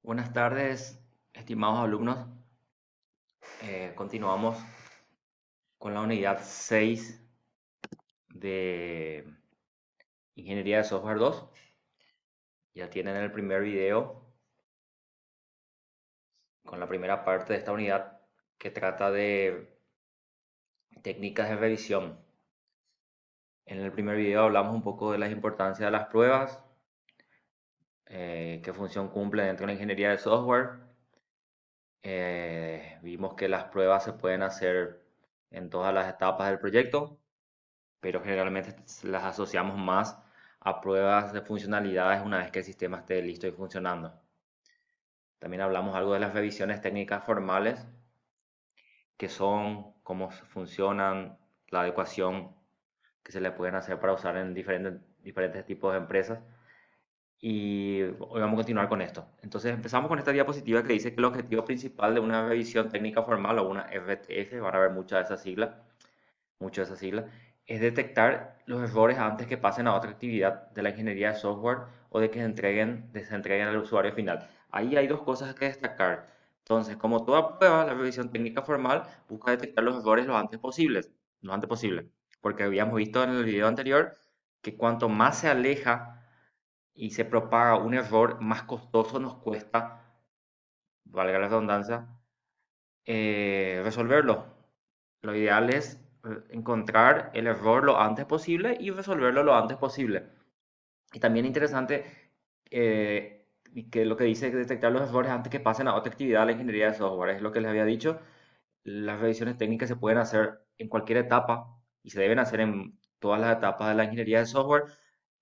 Buenas tardes, estimados alumnos. Continuamos con la unidad 6 de Ingeniería de Software 2. Ya tienen el primer video con la primera parte de esta unidad que trata de técnicas de revisión. En el primer video hablamos un poco de la importancia de las pruebas, qué función cumple dentro de la ingeniería de software. Vimos que las pruebas se pueden hacer en todas las etapas del proyecto, pero generalmente las asociamos más a pruebas de funcionalidades una vez que el sistema esté listo y funcionando. También hablamos algo de las revisiones técnicas formales, que son cómo funcionan, la adecuación que se le pueden hacer para usar en diferentes tipos de empresas. Y hoy vamos a continuar con esto. Entonces empezamos con esta diapositiva que dice que el objetivo principal de una revisión técnica formal o una RTF, van a ver mucho de esa sigla, es detectar los errores antes que pasen a otra actividad de la ingeniería de software o de que se entreguen al usuario final. Ahí hay dos cosas que destacar. Entonces, como toda prueba, la revisión técnica formal busca detectar los errores lo antes posible, porque habíamos visto en el video anterior que cuanto más se aleja y se propaga un error, más costoso nos cuesta, valga la redundancia, resolverlo. Lo ideal es encontrar el error lo antes posible y resolverlo lo antes posible. Y también interesante que lo que dice que detectar los errores antes que pasen a otra actividad de la ingeniería de software. Es lo que les había dicho. Las revisiones técnicas se pueden hacer en cualquier etapa y se deben hacer en todas las etapas de la ingeniería de software.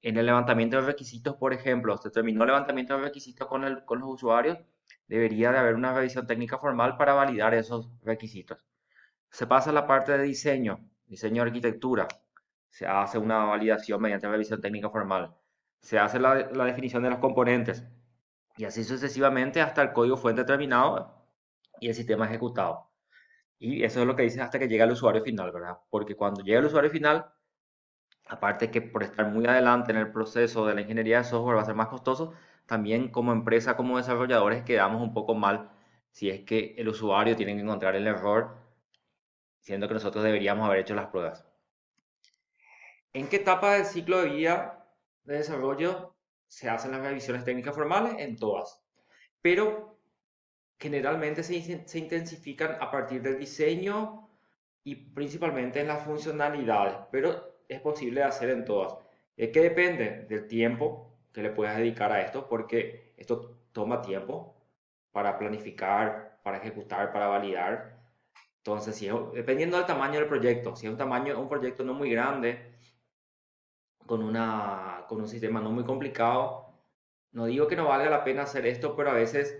En el levantamiento de requisitos, por ejemplo, se terminó el levantamiento de requisitos con los usuarios, debería de haber una revisión técnica formal para validar esos requisitos. Se pasa a la parte de diseño de arquitectura. Se hace una validación mediante revisión técnica formal. Se hace la definición de los componentes. Y así sucesivamente hasta el código fuente terminado y el sistema ejecutado. Y eso es lo que dice hasta que llega al usuario final, ¿verdad? Porque cuando llega el usuario final, aparte que por estar muy adelante en el proceso de la ingeniería de software va a ser más costoso, también como empresa, como desarrolladores, quedamos un poco mal si es que el usuario tiene que encontrar el error siendo que nosotros deberíamos haber hecho las pruebas. ¿En qué etapa del ciclo de vida de desarrollo se hacen las revisiones técnicas formales? En todas. Pero generalmente se intensifican a partir del diseño y principalmente en las funcionalidades, pero es posible hacer en todas. ¿De qué depende? Del tiempo que le puedas dedicar a esto, porque esto toma tiempo para planificar, para ejecutar, para validar. Entonces, dependiendo del tamaño del proyecto, si es un proyecto no muy grande, con un sistema no muy complicado, no digo que no valga la pena hacer esto, pero a veces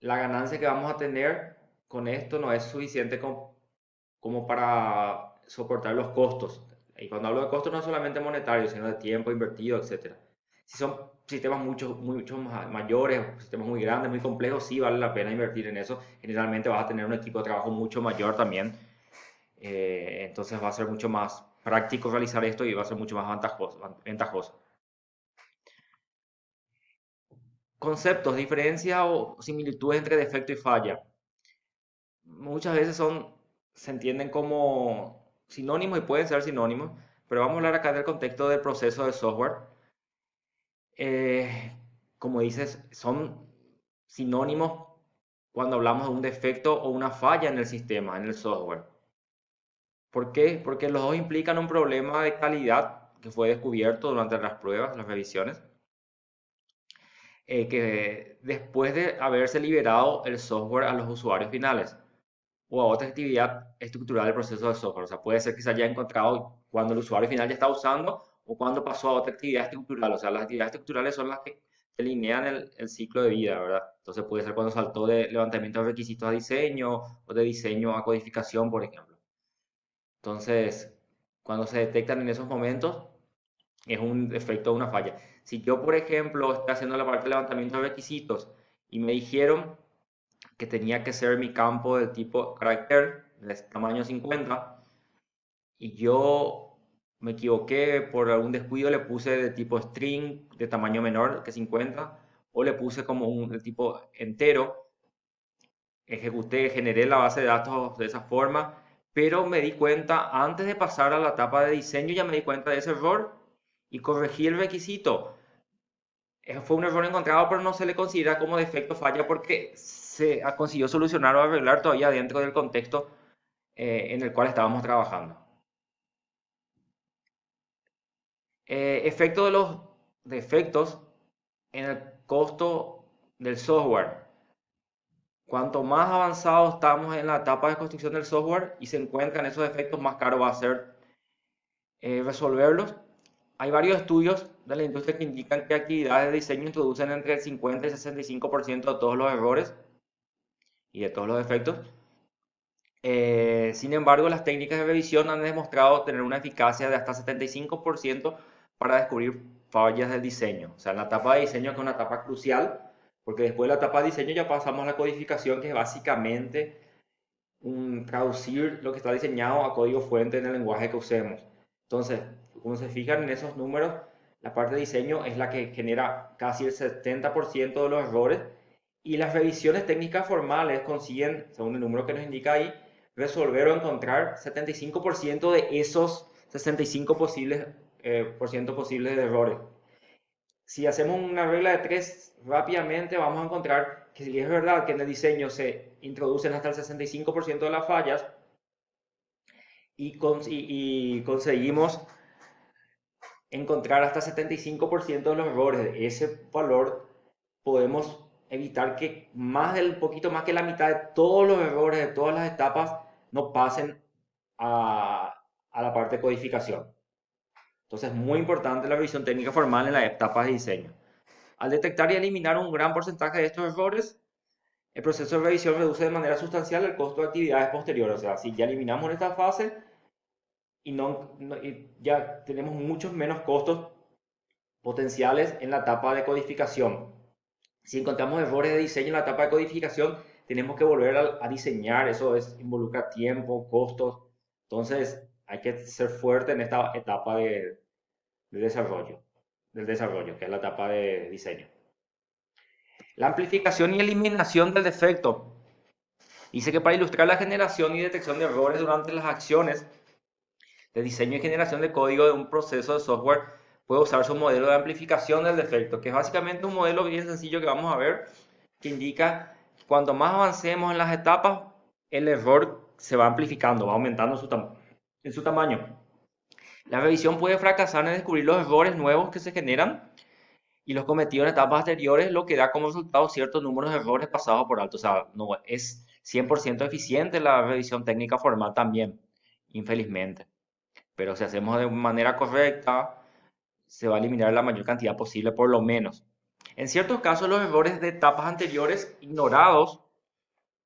la ganancia que vamos a tener con esto no es suficiente como para soportar los costos. Y cuando hablo de costos no solamente monetarios, sino de tiempo invertido, etcétera. Si son sistemas mucho mayores, sistemas muy grandes, muy complejos, sí vale la pena invertir en eso. Generalmente vas a tener un equipo de trabajo mucho mayor también. Entonces va a ser mucho más práctico realizar esto y va a ser mucho más ventajoso. Conceptos, diferencia o similitudes entre defecto y falla. Muchas veces se entienden como sinónimos y pueden ser sinónimos, pero vamos a hablar acá del contexto del proceso de software. Eh, como dices, son sinónimos cuando hablamos de un defecto o una falla en el sistema, en el software. ¿Por qué? Porque los dos implican un problema de calidad que fue descubierto durante las pruebas, las revisiones, que después de haberse liberado el software a los usuarios finales o a otra actividad estructural del proceso de software. O sea, puede ser que se haya encontrado cuando el usuario final ya está usando o cuando pasó a otra actividad estructural. O sea, las actividades estructurales son las que delinean el ciclo de vida, ¿verdad? Entonces puede ser cuando saltó de levantamiento de requisitos a diseño o de diseño a codificación, por ejemplo. Entonces, cuando se detectan en esos momentos, es un defecto o una falla. Si yo, por ejemplo, estoy haciendo la parte de levantamiento de requisitos y me dijeron que tenía que ser mi campo del tipo carácter, de tamaño 50, y yo me equivoqué por algún descuido, le puse de tipo string de tamaño menor que 50, o le puse como un tipo entero, ejecuté, generé la base de datos de esa forma, pero me di cuenta, antes de pasar a la etapa de diseño, ya me di cuenta de ese error y corregí el requisito. Fue un error encontrado, pero no se le considera como defecto falla porque se consiguió solucionar o arreglar todavía dentro del contexto en el cual estábamos trabajando. Efecto de los defectos en el costo del software. Cuanto más avanzados estamos en la etapa de construcción del software y se encuentran esos defectos, más caro va a ser resolverlos. Hay varios estudios de la industria que indican que actividades de diseño introducen entre el 50 y 65% de todos los errores y de todos los defectos. Sin embargo, las técnicas de revisión han demostrado tener una eficacia de hasta 75% para descubrir fallas del diseño. O sea, en la etapa de diseño, que es una etapa crucial, porque después de la etapa de diseño ya pasamos a la codificación, que es básicamente traducir lo que está diseñado a código fuente en el lenguaje que usemos. Entonces, como se fijan en esos números, la parte de diseño es la que genera casi el 70% de los errores y las revisiones técnicas formales consiguen, según el número que nos indica ahí, resolver o encontrar 75% de esos 65 posibles de errores. Si hacemos una regla de tres rápidamente, vamos a encontrar que si es verdad que en el diseño se introducen hasta el 65% de las fallas y conseguimos encontrar hasta 75% de los errores de ese valor, podemos evitar que poquito más que la mitad de todos los errores de todas las etapas no pasen a la parte de codificación. Entonces es muy importante la revisión técnica formal en las etapas de diseño. Al detectar y eliminar un gran porcentaje de estos errores, el proceso de revisión reduce de manera sustancial el costo de actividades posteriores. O sea, si ya eliminamos esta fase y ya tenemos muchos menos costos potenciales en la etapa de codificación. Si encontramos errores de diseño en la etapa de codificación, tenemos que volver a diseñar. Eso involucra tiempo, costos. Entonces, hay que ser fuerte en esta etapa de desarrollo, del desarrollo, que es la etapa de diseño. La amplificación y eliminación del defecto. Dice que para ilustrar la generación y detección de errores durante las acciones de diseño y generación de código de un proceso de software, puede usarse un modelo de amplificación del defecto, que es básicamente un modelo bien sencillo que vamos a ver, que indica que cuanto más avancemos en las etapas, el error se va amplificando, va aumentando en su tamaño. La revisión puede fracasar en descubrir los errores nuevos que se generan y los cometidos en etapas anteriores, lo que da como resultado ciertos números de errores pasados por alto. O sea, no es 100% eficiente la revisión técnica formal también, infelizmente. Pero si hacemos de manera correcta, se va a eliminar la mayor cantidad posible, por lo menos. En ciertos casos, los errores de etapas anteriores ignorados,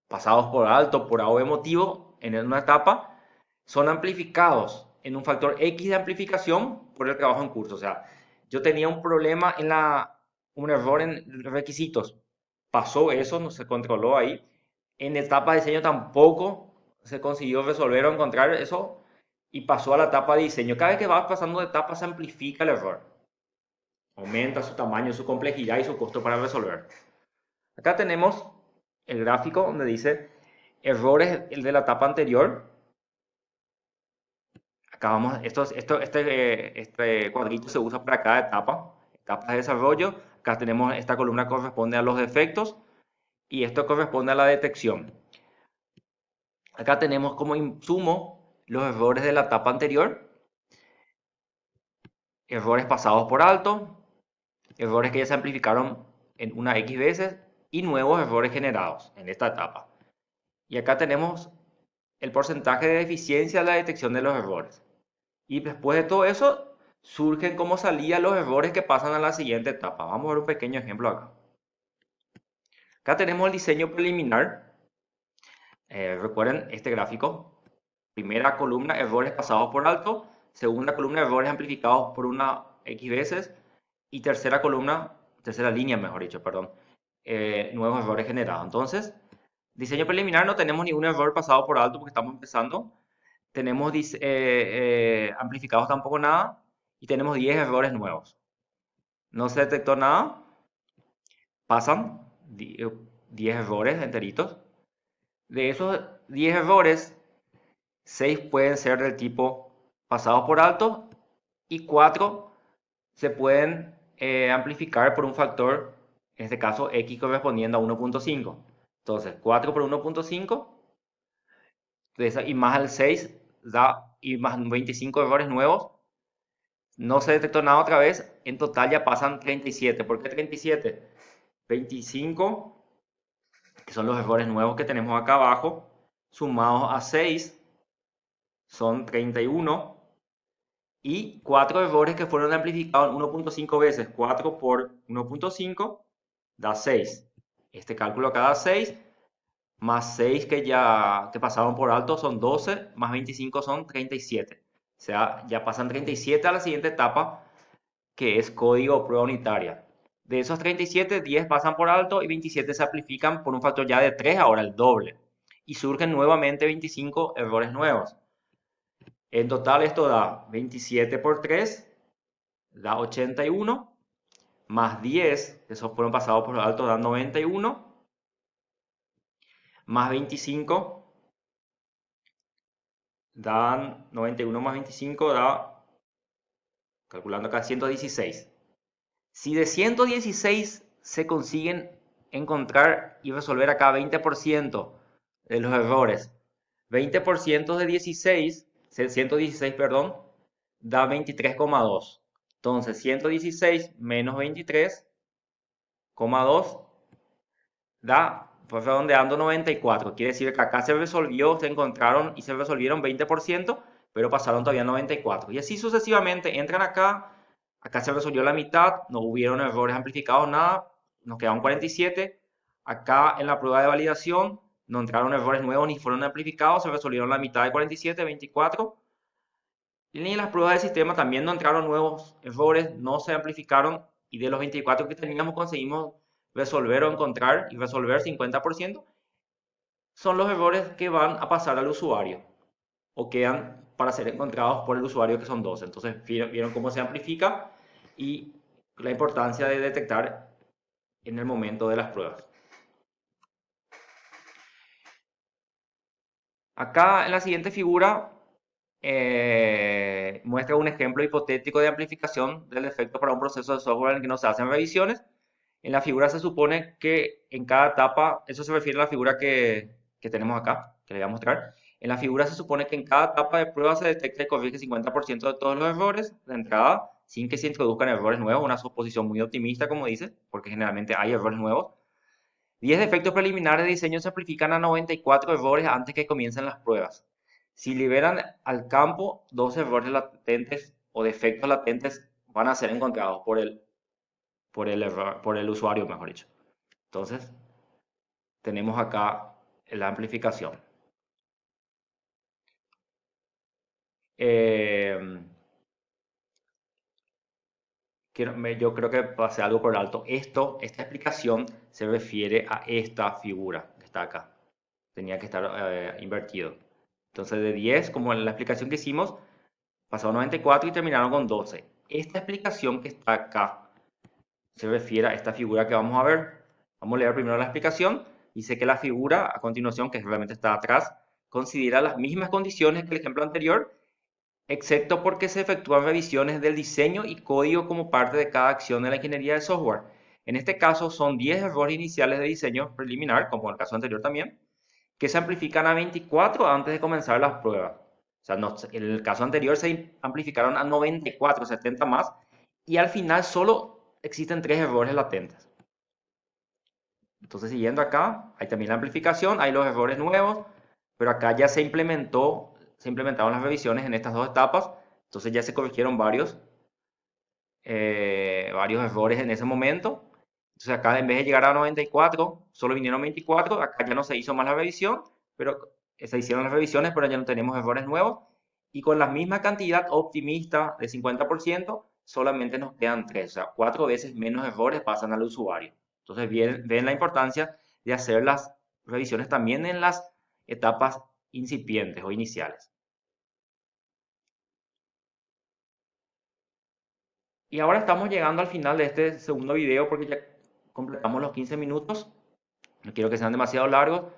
pasados por alto, por algo emotivo, en una etapa, son amplificados en un factor X de amplificación por el trabajo en curso. O sea, yo tenía un problema un error en requisitos. Pasó eso, no se controló ahí. En etapa de diseño tampoco se consiguió resolver o encontrar eso y pasó a la etapa de diseño. Cada vez que va pasando de etapa se amplifica el error. Aumenta su tamaño, su complejidad y su costo para resolver. Acá tenemos el gráfico donde dice errores el de la etapa anterior. Acá vamos, este cuadrito se usa para cada etapa, etapas de desarrollo. Acá tenemos esta columna corresponde a los defectos y esto corresponde a la detección. Acá tenemos como insumo los errores de la etapa anterior, errores pasados por alto, errores que ya se amplificaron en una X veces y nuevos errores generados en esta etapa. Y acá tenemos el porcentaje de eficiencia de la detección de los errores. Y después de todo eso, surgen como salida los errores que pasan a la siguiente etapa. Vamos a ver un pequeño ejemplo acá. Acá tenemos el diseño preliminar. Recuerden este gráfico. Primera columna, errores pasados por alto. Segunda columna, errores amplificados por una X veces. Y tercera columna, tercera línea, mejor dicho, perdón. Nuevos errores generados. Entonces, diseño preliminar no tenemos ningún error pasado por alto porque estamos empezando. Tenemos amplificados tampoco nada. Y tenemos 10 errores nuevos. No se detectó nada. pasan 10 errores enteritos. De esos 10 errores, 6 pueden ser del tipo pasados por alto y 4 se pueden amplificar por un factor, en este caso x correspondiendo a 1.5. Entonces, 4 por 1.5 y más el 6 da, y más 25 errores nuevos. No se detectó nada otra vez. En total ya pasan 37. ¿Por qué 37? 25, que son los errores nuevos que tenemos acá abajo, sumados a 6 son 31. Y 4 errores que fueron amplificados 1.5 veces. 4 por 1.5 da 6. Este cálculo acá da 6. Más 6 que pasaron por alto son 12. Más 25 son 37. O sea, ya pasan 37 a la siguiente etapa, que es código o prueba unitaria. De esos 37, 10 pasan por alto y 27 se amplifican por un factor ya de 3, ahora el doble. Y surgen nuevamente 25 errores nuevos. En total esto da 27 por 3, da 81, más 10, que esos fueron pasados por alto, dan 91, más 25, dan 91 más 25, da, calculando acá, 116. Si de 116 se consiguen encontrar y resolver acá 20% de los errores, 20% de 16, 116, perdón, da 23,2. Entonces, 116 menos 23,2 da, pues redondeando, 94. Quiere decir que acá se resolvió, se encontraron y se resolvieron 20%, pero pasaron todavía 94. Y así sucesivamente, entran acá, acá se resolvió la mitad, no hubieron errores amplificados, nada, nos quedaron 47. Acá en la prueba de validación no entraron errores nuevos ni fueron amplificados, se resolvieron la mitad de 47, 24. Y en las pruebas del sistema también no entraron nuevos errores, no se amplificaron, y de los 24 que teníamos conseguimos resolver o encontrar y resolver 50%. Son los errores que van a pasar al usuario o quedan para ser encontrados por el usuario, que son 12. Entonces vieron cómo se amplifica y la importancia de detectar en el momento de las pruebas. Acá en la siguiente figura muestra un ejemplo hipotético de amplificación del efecto para un proceso de software en el que no se hacen revisiones. En la figura se supone que en cada etapa, eso se refiere a la figura que tenemos acá, que le voy a mostrar. En la figura se supone que en cada etapa de prueba se detecta y corrige 50% de todos los errores de entrada, sin que se introduzcan errores nuevos, una suposición muy optimista, como dice, porque generalmente hay errores nuevos. 10 defectos preliminares de diseño se amplifican a 94 errores antes que comiencen las pruebas. Si liberan al campo, 2 errores latentes o defectos latentes van a ser encontrados por el usuario, mejor dicho. Entonces, tenemos acá la amplificación. Eh, yo creo que pasé algo por alto. Esta explicación se refiere a esta figura que está acá. Tenía que estar invertido. Entonces, de 10, como en la explicación que hicimos, pasaron 94 y terminaron con 12. Esta explicación que está acá se refiere a esta figura que vamos a ver. Vamos a leer primero la explicación. Dice que la figura, a continuación, que realmente está atrás, considera las mismas condiciones que el ejemplo anterior, excepto porque se efectúan revisiones del diseño y código como parte de cada acción de la ingeniería de software. En este caso son 10 errores iniciales de diseño preliminar, como en el caso anterior también, que se amplifican a 24 antes de comenzar las pruebas. O sea, en el caso anterior se amplificaron a 94, 70 más, y al final solo existen 3 errores latentes. Entonces, siguiendo acá, hay también la amplificación, hay los errores nuevos, pero acá ya se implementaron las revisiones en estas dos etapas, entonces ya se corrigieron varios errores en ese momento. Entonces acá, en vez de llegar a 94, solo vinieron 24, acá ya no se hizo más la revisión, pero se hicieron las revisiones, pero ya no tenemos errores nuevos. Y con la misma cantidad optimista de 50%, solamente nos quedan 3, o sea, 4 veces menos errores pasan al usuario. Entonces ven la importancia de hacer las revisiones también en las etapas incipientes o iniciales. Y ahora estamos llegando al final de este segundo video, porque ya completamos los 15 minutos. No quiero que sean demasiado largos.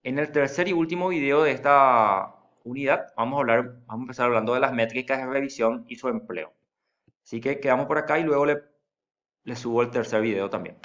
En el tercer y último video de esta unidad vamos a empezar hablando de las métricas de revisión y su empleo. Así que quedamos por acá y luego le subo el tercer video también.